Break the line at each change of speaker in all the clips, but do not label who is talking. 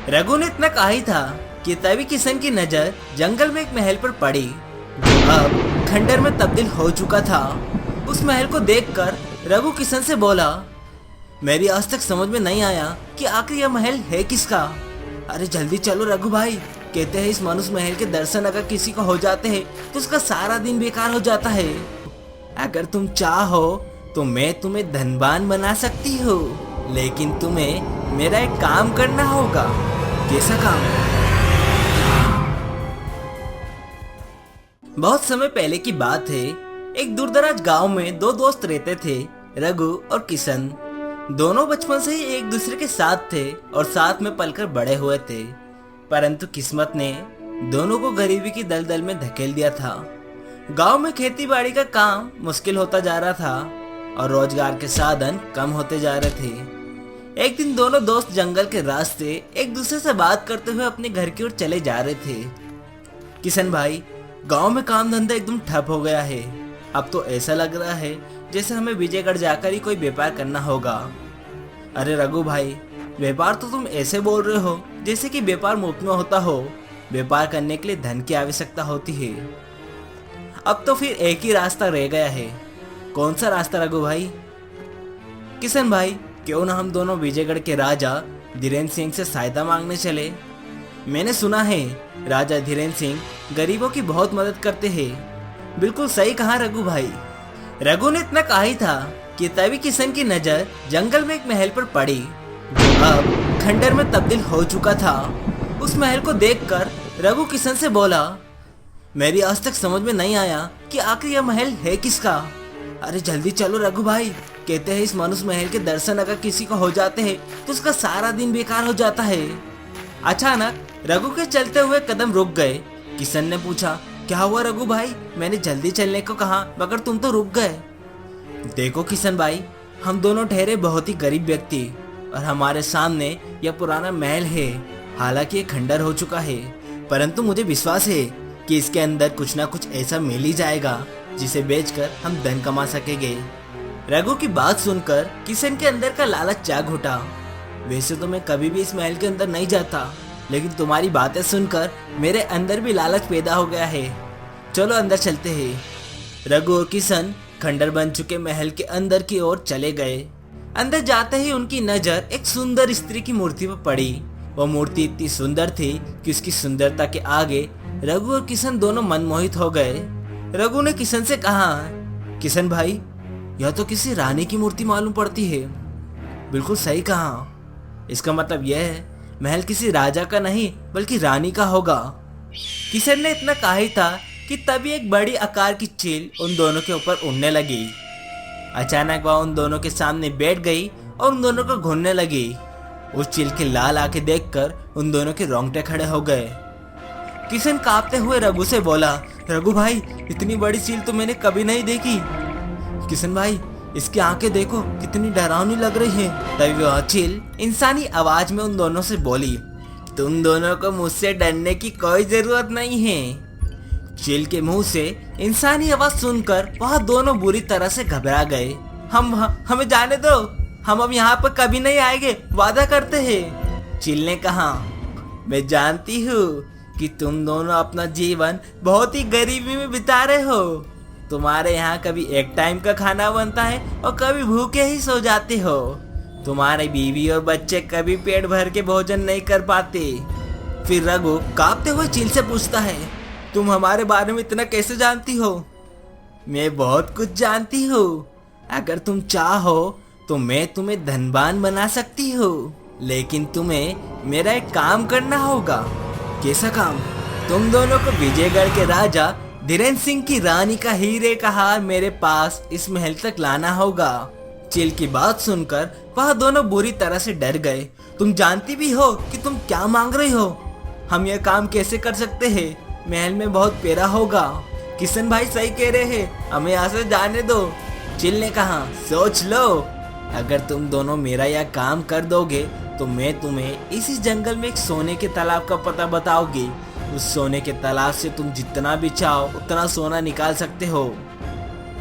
रघु ने इतना कहा ही था कि तभी किशन की नजर जंगल में एक महल पर पड़ी जो अब खंडर में तब्दील हो चुका था। उस महल को देखकर रघु किशन से बोला, मेरी आज तक समझ में नहीं आया कि आखिर यह महल है किसका। अरे जल्दी चलो रघु भाई, कहते हैं इस मनुष्य महल के दर्शन अगर किसी को हो जाते हैं तो उसका सारा दिन बेकार हो जाता है। अगर तुम चाहो तो मैं तुम्हें धनवान बना सकती हूँ, लेकिन तुम्हें मेरा एक काम करना होगा। कैसा काम? बहुत समय पहले की बात है। एक दूरदराज गांव में दो दोस्त रहते थे, रघु और किशन। दोनों बचपन से ही एक दूसरे के साथ थे और साथ में पलकर बड़े हुए थे, परंतु किस्मत ने दोनों को गरीबी की दलदल में धकेल दिया था। गांव में खेती बाड़ी का काम मुश्किल होता जा रहा था और रोजगार के साधन कम होते जा रहे थे। एक दिन दोनों दोस्त जंगल के रास्ते एक दूसरे से बात करते हुए अपने घर की ओर चले जा रहे थे। किशन भाई, गांव में काम धंधा एकदम ठप हो गया है। अब तो ऐसा लग रहा है जैसे हमें विजयगढ़ जाकर ही कोई व्यापार करना होगा। अरे रघु भाई, व्यापार तो तुम ऐसे बोल रहे हो जैसे कि व्यापार मुफ्त में होता हो। व्यापार करने के लिए धन की आवश्यकता होती है। अब तो फिर एक ही रास्ता रह गया है। कौन सा रास्ता रघु भाई? किशन भाई, क्यों ना हम दोनों विजयगढ़ के राजा धीरेन्द्र सिंह से सहायता मांगने चले। मैंने सुना है राजा धीरेन्द्र सिंह गरीबों की बहुत मदद करते हैं। बिल्कुल सही कहा रघु भाई। रघु ने इतना कहा ही था कि तभी किशन की नजर जंगल में एक महल पर पड़ी जो अब खंडर में तब्दील हो चुका था। उस महल को देखकर रघु किशन से बोला, मेरी आज तक समझ में नहीं आया कि आखिर यह महल है किसका। अरे जल्दी चलो रघु भाई, कहते हैं इस मनुष्य महल के दर्शन अगर किसी को हो जाते हैं तो उसका सारा दिन बेकार हो जाता है। अचानक रघु के चलते हुए कदम रुक गए। किशन ने पूछा, क्या हुआ रघु भाई? मैंने जल्दी चलने को कहा मगर तुम तो रुक गए। देखो किशन भाई, हम दोनों ठहरे बहुत ही गरीब व्यक्ति और हमारे सामने यह पुराना महल है। हालांकि ये खंडर हो चुका है, परंतु मुझे विश्वास है कि इसके अंदर कुछ ना कुछ ऐसा मिल ही जाएगा जिसे बेचकर हम धन कमा सकेंगे। रघु की बात सुनकर किशन के अंदर का लालच जाग उठा। वैसे तो मैं कभी भी इस महल के अंदर नहीं जाता, लेकिन तुम्हारी बातें सुनकर मेरे अंदर भी लालच पैदा हो गया है। चलो अंदर चलते हैं। रघु और किशन खंडर बन चुके महल के अंदर की ओर चले गए। अंदर जाते ही उनकी नजर एक सुंदर स्त्री की मूर्ति पर पड़ी। वो मूर्ति इतनी सुंदर थी कि उसकी सुंदरता के आगे रघु और किशन दोनों मनमोहित हो गए। रघु ने किशन से कहा, किशन भाई, यह तो किसी रानी की मूर्ति मालूम पड़ती है। बिल्कुल सही कहा। इसका मतलब यह है महल किसी राजा का नहीं बल्कि रानी का होगा। किशन ने इतना कहा ही था कि तभी एक बड़ी आकार की चील उन दोनों के ऊपर उड़ने लगी। अचानक वह उन दोनों के सामने बैठ गई और उन दोनों को घूरने लगी। उस चील की लाल आंखें देखकर उन दोनों के रोंगटे खड़े हो गए। किशन कांपते हुए रघु से बोला, रघु भाई, इतनी बड़ी चील तो मैंने कभी नहीं देखी। किशन भाई, इसकी आंखें देखो कितनी डरावनी लग रही है। तभी वह चील इंसानी आवाज में उन दोनों से बोली, तुम दोनों को मुझसे डरने की कोई जरूरत नहीं है। चील के मुंह से इंसानी आवाज सुनकर वह दोनों बुरी तरह से घबरा गए। हमें जाने दो, हम अब यहाँ पर कभी नहीं आएंगे, वादा करते हैं। चील ने कहा, मैं जानती हूँ कि तुम दोनों अपना जीवन बहुत ही गरीबी में बिता रहे हो। तुम्हारे यहाँ कभी एक टाइम का खाना बनता है और कभी भूखे ही सो जाते हो। तुम्हारे बीवी और बच्चे कभी पेट भर के भोजन नहीं कर पाते। फिर रघु कांपते हुए चील से पूछता है, तुम हमारे बारे में इतना कैसे जानती हो? मैं बहुत कुछ जानती हूँ। अगर तुम चाहो तो मैं तुम्हें धनवान बना सकती हूँ, लेकिन तुम्हें मेरा एक काम करना होगा। कैसा काम? तुम दोनों को विजयगढ़ के राजा धीरेन्द्र सिंह की रानी का हीरे का हार मेरे पास इस महल तक लाना होगा। चील की बात सुनकर वह दोनों बुरी तरह से डर गए। तुम जानती भी हो कि तुम क्या मांग रही हो? हम यह काम कैसे कर सकते हैं? महल में बहुत पेरा होगा। किशन भाई सही कह रहे हैं, हमें यहाँ से जाने दो। चील ने कहा, सोच लो, अगर तुम दोनों मेरा यह काम कर दोगे तो मैं तुम्हें इसी जंगल में एक सोने के तालाब का पता बताऊंगी। उस सोने के तालाब से तुम जितना भी चाहो उतना सोना निकाल सकते हो।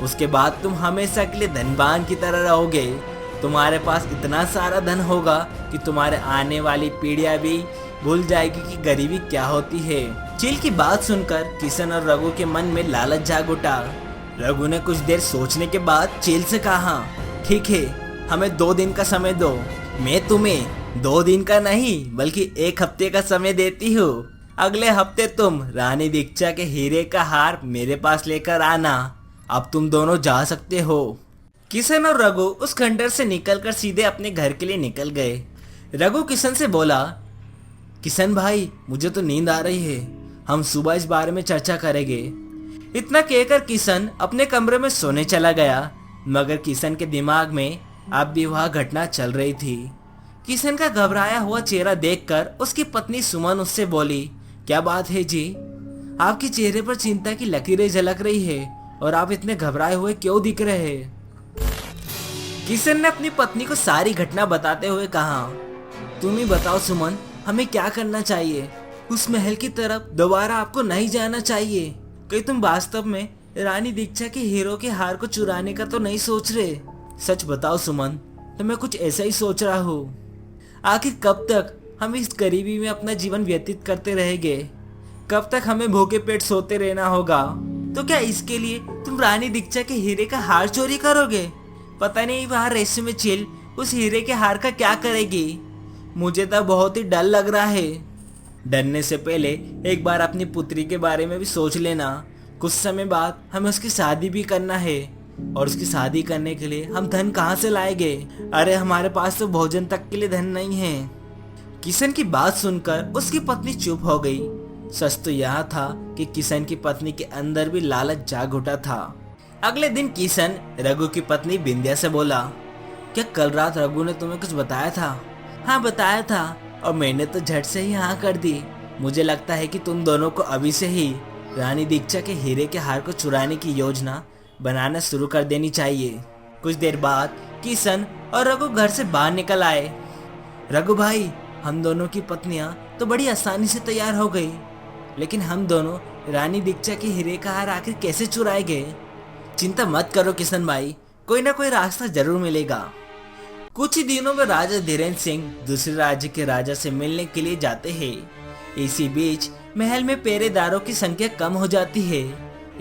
उसके बाद तुम हमेशा के लिए धनवान की तरह रहोगे। तुम्हारे पास इतना सारा धन होगा कि तुम्हारे आने वाली पीढ़ियां भी भूल जाएगी कि गरीबी क्या होती है। चील की बात सुनकर किशन और रघु के मन में लालच जाग उठा। रघु ने कुछ देर सोचने के बाद चील से कहा, ठीक है, हमें 2 दिन का समय दो। मैं तुम्हें 2 दिन का नहीं बल्कि 1 हफ्ते का समय देती हूँ। अगले हफ्ते तुम रानी दीक्षा के हीरे का हार मेरे पास लेकर आना। अब तुम दोनों जा सकते हो। किशन और रघु उस खंडर से निकलकर सीधे अपने घर के लिए निकल गए। रघु किशन से बोला, किशन भाई, मुझे तो नींद आ रही है, हम सुबह इस बारे में चर्चा करेंगे। इतना कहकर किशन अपने कमरे में सोने चला गया, मगर किशन के दिमाग में अब भी वह घटना चल रही थी। किशन का घबराया हुआ चेहरा देखकर उसकी पत्नी सुमन उससे बोली, क्या बात है जी, आपके चेहरे पर चिंता की लकीरें झलक रही है और आप इतने घबराए हुए क्यों दिख रहे हैं? किशन ने अपनी पत्नी को सारी घटना बताते हुए कहा, तुम ही बताओ सुमन, हमें क्या करना चाहिए? उस महल की तरफ दोबारा आपको नहीं जाना चाहिए। कहीं तुम वास्तव में रानी दीक्षा के हीरो के हार को चुराने का तो नहीं सोच रहे? सच बताओ सुमन, तो मैं कुछ ऐसा ही सोच रहा हूँ। आखिर कब तक हम इस गरीबी में अपना जीवन व्यतीत करते रहेंगे? कब तक हमें भूखे पेट सोते रहना होगा? तो क्या इसके लिए तुम रानी दीक्षा के हीरे का हार चोरी करोगे? पता नहीं वहाँ रहस्यमय चील उस हीरे के हार का क्या करेगी। मुझे तो बहुत ही डर लग रहा है। डरने से पहले एक बार अपनी पुत्री के बारे में भी सोच लेना। कुछ समय बाद हमें उसकी शादी भी करना है, और उसकी शादी करने के लिए हम धन कहाँ से लाएंगे? अरे हमारे पास तो भोजन तक के लिए धन नहीं है। किशन की बात सुनकर उसकी पत्नी चुप हो गई। सच तो यह था कि किशन की पत्नी के अंदर भी लालच जाग उठा था। अगले दिन किशन रघु की पत्नी बिंदिया से बोला, क्या कल रात रघु ने तुम्हें कुछ बताया था? हाँ बताया था, और मैंने तो झट से ही हाँ कर दी। मुझे लगता है कि तुम दोनों को अभी से ही रानी दीक्षा के हीरे के हार को चुराने की योजना बनाना शुरू कर देनी चाहिए। कुछ देर बाद किशन और रघु घर से बाहर निकल आए। रघु भाई, हम दोनों की पत्नियां तो बड़ी आसानी से तैयार हो गई, लेकिन हम दोनों रानी दीक्षा के हीरे का हार आखिर कैसे चुराएंगे? चिंता मत करो किशन भाई, कोई ना कोई रास्ता जरूर मिलेगा। कुछ ही दिनों में राजा धीरेन्द्र सिंह दूसरे राज्य के राजा से मिलने के लिए जाते हैं। इसी बीच महल में पहरेदारों की संख्या कम हो जाती है।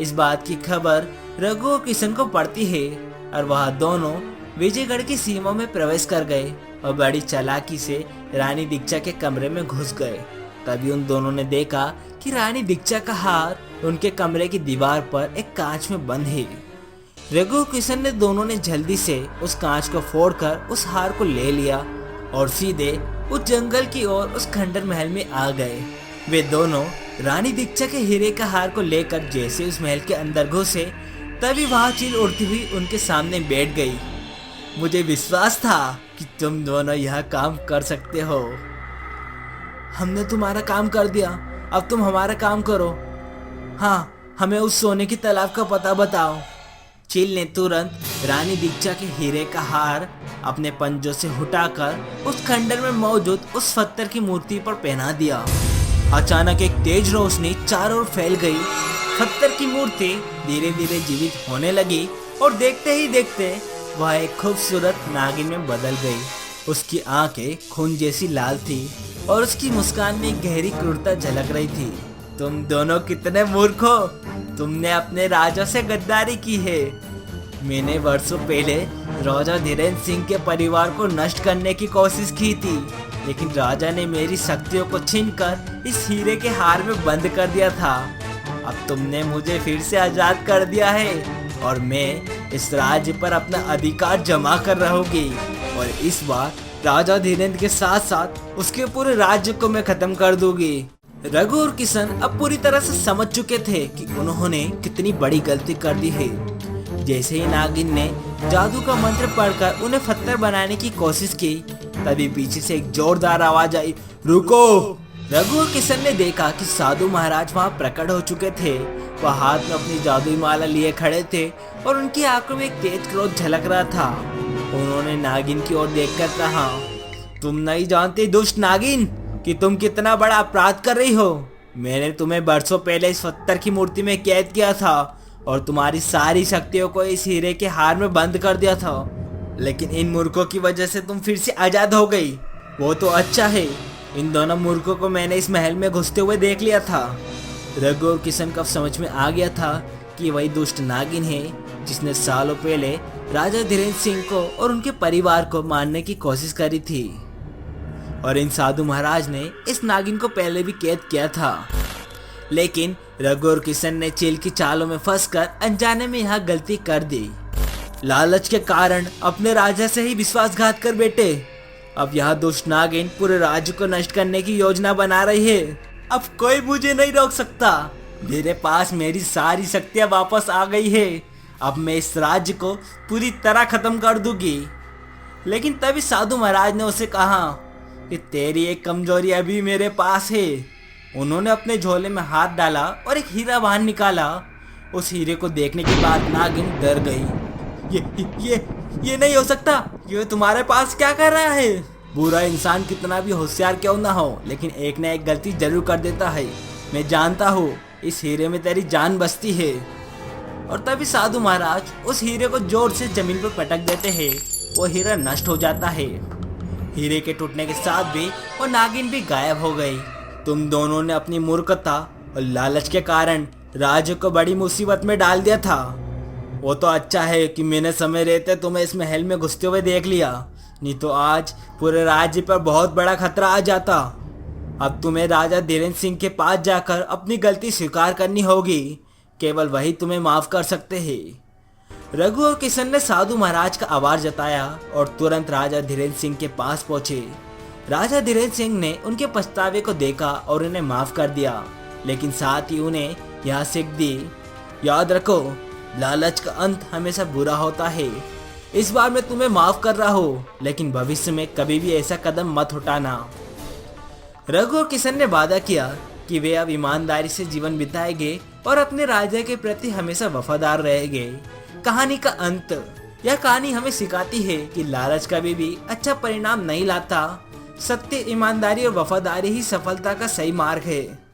इस बात की खबर रघु और किशन को पड़ती है, और वह दोनों विजयगढ़ की सीमा में प्रवेश कर गए और बड़ी चालाकी से रानी दीक्षा के कमरे में घुस गए। तभी उन दोनों ने देखा कि रानी दीक्षा का हार उनके कमरे की दीवार पर एक कांच में बंद है। रघु और किशन ने दोनों ने जल्दी से उस कांच को फोड़कर उस हार को ले लिया और सीधे उस जंगल की ओर उस खंडर महल में आ गए। वे दोनों रानी दीक्षा के हीरे का हार को लेकर जैसे उस महल के अंदर घुसे, तभी वहां चील उड़ती हुई उनके सामने बैठ गई। मुझे विश्वास था कि तुम दोनों यह काम कर सकते हो। हमने तुम्हारा काम कर दिया, अब तुम हमारा काम करो। हाँ, हमें उस सोने की तालाब का पता बताओ। चील ने तुरंत रानी दीक्षा के हीरे का हार अपने पंजों से उठाकर उस खंडर में मौजूद उस पत्थर की मूर्ति पर पहना दिया। अचानक एक तेज रोशनी चारों ओर फैल गई। पत्थर की मूर्ति धीरे धीरे जीवित होने लगी और देखते ही देखते वह एक खूबसूरत नागिन में बदल गई। उसकी आंखें खून जैसी लाल थी और उसकी मुस्कान में गहरी क्रूरता झलक रही थी। तुम दोनों कितने मूर्ख हो! तुमने अपने राजा से गद्दारी की है। मैंने वर्षों पहले राजा धीरेन्द्र सिंह के परिवार को नष्ट करने की कोशिश की थी, लेकिन राजा ने मेरी शक्तियों को छीनकर इस हीरे के हार में बंद कर दिया था। अब तुमने मुझे फिर से आजाद कर दिया है और मैं इस राज्य पर अपना अधिकार जमा कर रहूंगी, और इस बार राजा धीरेन्द्र के साथ साथ उसके पूरे राज्य को मैं खत्म कर दूंगी। रघु और किशन अब पूरी तरह से समझ चुके थे कि उन्होंने कितनी बड़ी गलती कर दी है। जैसे ही नागिन ने जादू का मंत्र पढ़कर उन्हें पत्थर बनाने की कोशिश की, तभी पीछे से एक जोरदार आवाज आई, रुको! रघु और किशन ने देखा कि साधु महाराज वहां प्रकट हो चुके थे। वह हाथ में अपनी जादुई माला लिए खड़े थे और उनकी आंखों में एक तेज क्रोध झलक रहा था। उन्होंने नागिन की ओर देखकर कहा, तुम नहीं जानते दुष्ट नागिन कि तुम कितना बड़ा अपराध कर रही हो। मैंने तुम्हें बरसों पहले इस पत्थर की मूर्ति में कैद किया था और तुम्हारी सारी शक्तियों को इस हीरे के हार में बंद कर दिया था, लेकिन इन मूर्खों की वजह से तुम फिर से आजाद हो गई। वो तो अच्छा है, इन दोनों मूर्खों को मैंने इस महल में घुसते हुए देख लिया था। रघु और किशन को अब समझ में आ गया था कि वही दुष्ट नागिन है जिसने सालों पहले राजा धीरेन्द्र सिंह को और उनके परिवार को मारने की कोशिश करी थी। और इन साधु महाराज ने इस नागिन को पहले भी कैद किया था, लेकिन रघु और किशन ने चील की चालों में फंसकर अनजाने में यह गलती कर दी। लालच के कारण अपने राजा से ही विश्वासघात कर बैठे। अब यह दुष्ट नागिन पूरे राज्य को नष्ट करने की योजना बना रही है। अब कोई मुझे नहीं रोक सकता। मेरे पास मेरी सारी शक्तियां वापस आ गई है। अब मैं इस राज्य को पूरी तरह खत्म कर दूंगी। लेकिन तभी साधु महाराज ने उसे कहा कि तेरी एक कमजोरी अभी मेरे पास है। उन्होंने अपने झोले में हाथ डाला और एक हीरा बाहर निकाला। उस हीरे को देखने के बाद नागिन डर गई। ये नहीं हो सकता। ये तुम्हारे पास क्या कर रहा है? बुरा इंसान कितना भी होशियार क्यों ना हो, लेकिन एक ना एक गलती जरूर कर देता है। मैं जानता हूँ इस हीरे में तेरी जान बसती है। और तभी साधु महाराज उस हीरे को जोर से जमीन पर पटक देते हैं। वो हीरा नष्ट हो जाता है। हीरे के टूटने के साथ भी वो नागिन भी गायब हो गई। तुम दोनों ने अपनी मूर्खता और लालच के कारण राज्य को बड़ी मुसीबत में डाल दिया था। वो तो अच्छा है कि मैंने समय रहते तुम्हें इस महल में घुसते हुए देख लिया, नहीं तो आज पूरे राज्य पर बहुत बड़ा खतरा आ जाता। अब तुम्हें राजा धीरेन्द्र सिंह के पास जाकर अपनी गलती स्वीकार करनी होगी। केवल वही तुम्हें माफ कर सकते हैं। रघु और किशन ने साधु महाराज का आभार जताया और तुरंत राजा धीरेन्द्र सिंह के पास पहुंचे। राजा धीरेन्द्र सिंह ने उनके पछतावे को देखा और उन्हें माफ कर दिया, लेकिन साथ ही उन्हें यह सीख दी, याद रखो लालच का अंत हमेशा बुरा होता है। इस बार मैं तुम्हें माफ कर रहा हूँ, लेकिन भविष्य में कभी भी ऐसा कदम मत उठाना। रघु और किशन ने वादा किया कि वे अब ईमानदारी से जीवन बिताएंगे और अपने राजा के प्रति हमेशा वफादार रहेंगे। कहानी का अंत। यह कहानी हमें सिखाती है कि लालच कभी भी अच्छा परिणाम नहीं लाता। सत्य, ईमानदारी और वफादारी ही सफलता का सही मार्ग है।